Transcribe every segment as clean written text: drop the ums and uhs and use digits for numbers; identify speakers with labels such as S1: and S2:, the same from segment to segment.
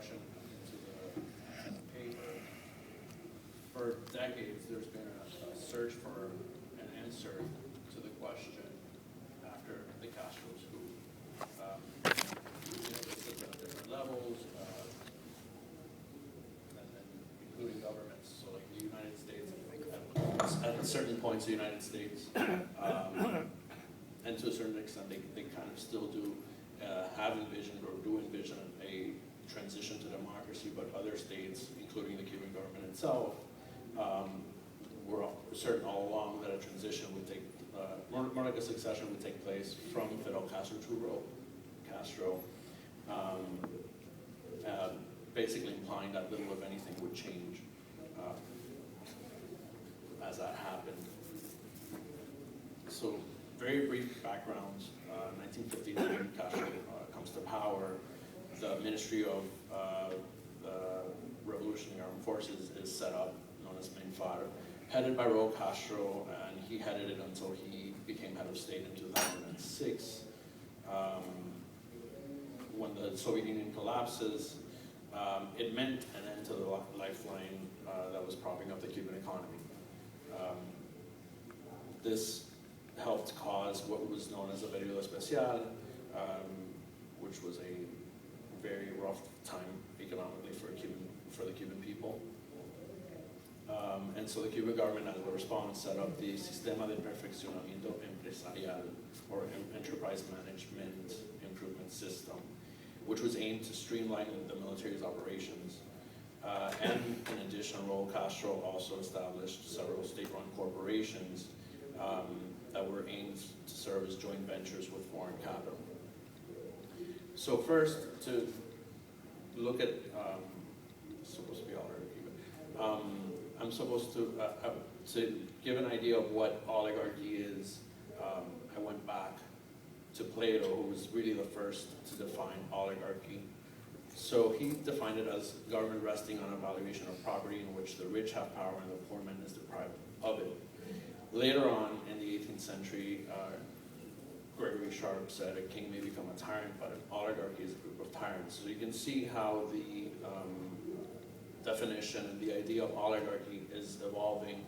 S1: introduction into the paper, for decades there's been a search for an answer to the question after the Castro's coup. It's at different levels, and then including governments. So like the United States, at certain points the United States, and to a certain extent they kind of still do have envisioned or do envision a transition to democracy, but other states, including the Cuban government itself, were certain all along that a transition would take, more like a succession would take place from Fidel Castro to Castro, basically implying that little, if anything, would change as that happened. So, very brief backgrounds. 1959, Castro comes to power. The Ministry of the Revolutionary Armed Forces is set up, known as MINFAR, headed by Raul Castro, and he headed it until he became head of state in 2006. When the Soviet Union collapses, it meant an end to the lifeline that was propping up the Cuban economy. This helped cause what was known as a periodo especial, which was a very rough time economically for the Cuban people. And so the Cuban government, as a response, set up the Sistema de Perfeccionamiento Empresarial, or Enterprise Management Improvement System, which was aimed to streamline the military's operations. And in addition, Raul Castro also established several state-run corporations that were aimed to serve as joint ventures with foreign capital. So first, to look at, supposed to be oligarchy, I'm supposed to give an idea of what oligarchy is. I went back to Plato, who was really the first to define oligarchy. So he defined it as government resting on a valuation of property in which the rich have power and the poor man is deprived of it. Later on in the 18th century, Gregory Sharp said a king may become a tyrant, but an oligarchy is a group of tyrants. So you can see how the definition and the idea of oligarchy is evolving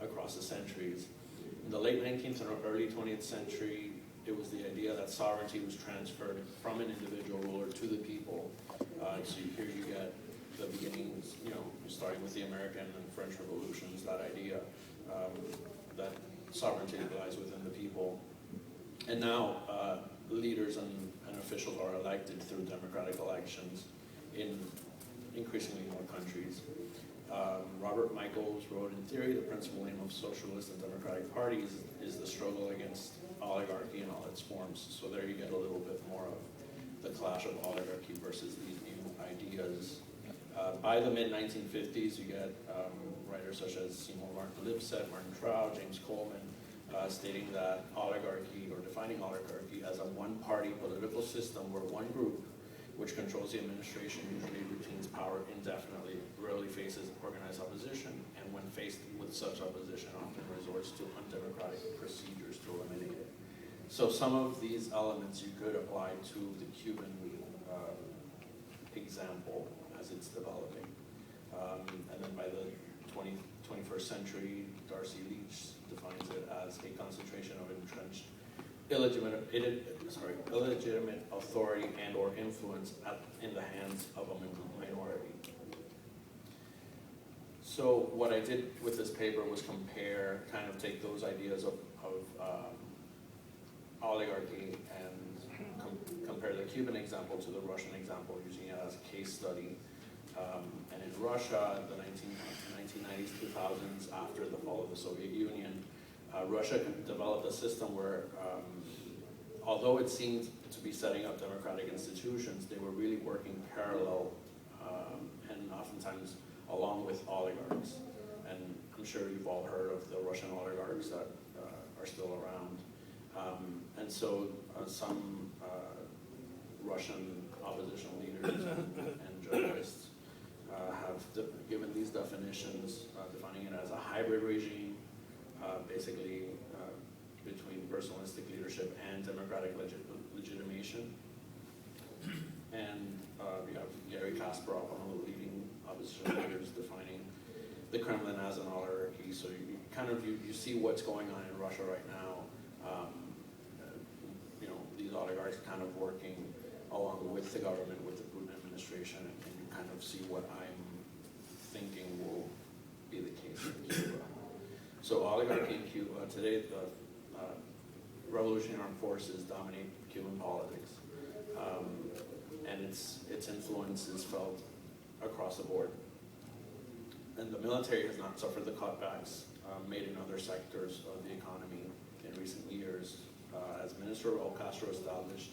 S1: across the centuries. In the late 19th and early 20th century, it was the idea that sovereignty was transferred from an individual ruler to the people. So here you get the beginnings, starting with the American and French revolutions, that idea that sovereignty lies within the people. And now leaders and officials are elected through democratic elections in increasingly more countries. Robert Michaels wrote, in theory, the principal aim of socialist and democratic parties is the struggle against oligarchy in all its forms. So there you get a little bit more of the clash of oligarchy versus these new ideas. By the mid-1950s, you get writers such as Seymour Martin Lipset, Martin Trout, James Coleman, stating that oligarchy, or defining oligarchy as a one-party political system where one group, which controls the administration, usually retains power indefinitely, rarely faces organized opposition, and when faced with such opposition, often resorts to undemocratic procedures to eliminate it. So some of these elements you could apply to the Cuban example as it's developing. And then by the 21st century, Darcy Leach defines it as a concentration of entrenched illegitimate authority and or influence in the hands of a minority. So what I did with this paper was take those ideas of oligarchy and compare the Cuban example to the Russian example, using it as a case study. And in Russia, in the 1990s, 2000s, after the fall of the Soviet Union, Russia developed a system where, although it seemed to be setting up democratic institutions, they were really working parallel and oftentimes along with oligarchs. And I'm sure you've all heard of the Russian oligarchs that are still around. And so some Russian opposition leaders and journalists have given these definitions, defining it as a hybrid regime, basically between personalistic leadership and democratic legitimation. and you have Gary Kasparov, one of the leading opposition leaders, defining the Kremlin as an oligarchy. So you kind of you see what's going on in Russia right now. These oligarchs kind of working along with the government, with the Putin administration, and you kind of see what I'm thinking will be the case in Cuba. So oligarchy in Cuba today, the revolutionary armed forces dominate Cuban politics, and its influence is felt across the board. And the military has not suffered the cutbacks made in other sectors of the economy in recent years. As Minister Raul Castro established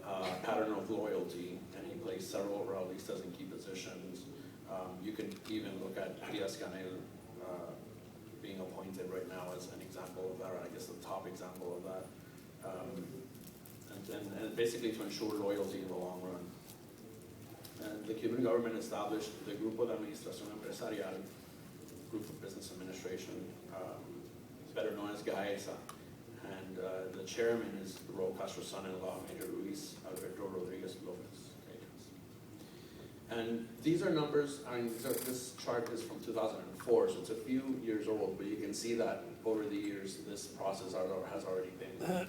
S1: a pattern of loyalty, and he placed several realistas in key positions. You can even look at Diaz-Canel being appointed right now as an example of that, or I guess the top example of that. And basically to ensure loyalty in the long run. And the Cuban government established the Grupo de Administración Empresarial, Group of Business Administration, better known as GAESA. And the chairman is Raul Castro's son-in-law, Major Luis Alberto Rodriguez Lopez. And these are numbers, this chart is from 2004, so it's a few years old, but you can see that over the years, this process has already been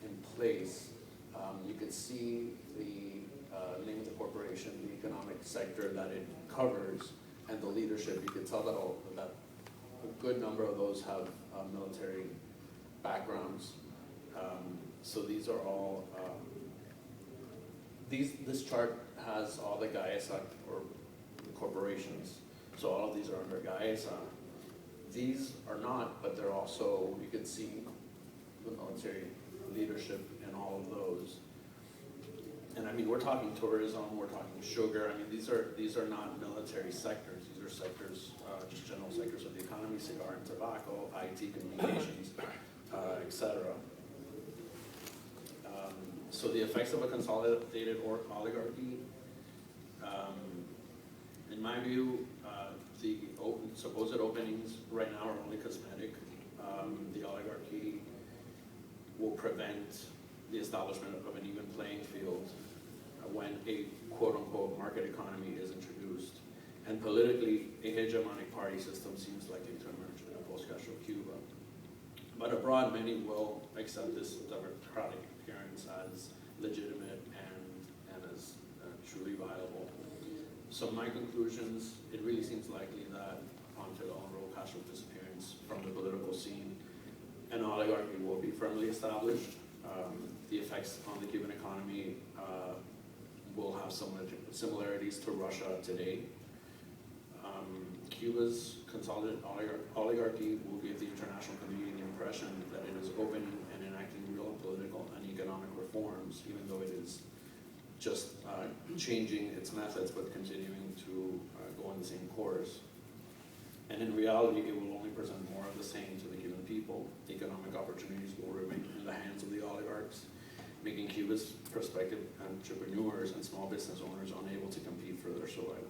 S1: in place. You can see the name of the corporation, the economic sector that it covers, and the leadership. You can tell that a good number of those have military backgrounds. So these are all, this chart has all the GAESA or the corporations. So all of these are under GAESA. These are not, but they're also, you can see the military leadership in all of those. And I mean, we're talking tourism, we're talking sugar. I mean, these are not military sectors. These are sectors, just general sectors of the economy: cigar and tobacco, IT, communications, etc. So the effects of a consolidated oligarchy, in my view, the supposed openings right now are only cosmetic. The oligarchy will prevent the establishment of an even playing field when a quote-unquote market economy is introduced. And politically, a hegemonic party system seems likely to emerge in a post-Castro Cuba. But abroad, many will accept this democratic appearance as legitimate and as truly viable. So my conclusions, it really seems likely that upon Fidel and Raul Castro's disappearance from the political scene, an oligarchy will be firmly established. The effects on the Cuban economy will have some similarities to Russia today. Cuba's consolidated oligarchy will give the international community the impression that it is open and enacting real political and economic reforms, even though it is just changing its methods but continuing to go on the same course. And in reality, it will only present more of the same to the Cuban people. Economic opportunities will remain in the hands of the oligarchs, making Cuba's prospective entrepreneurs and small business owners unable to compete for their survival.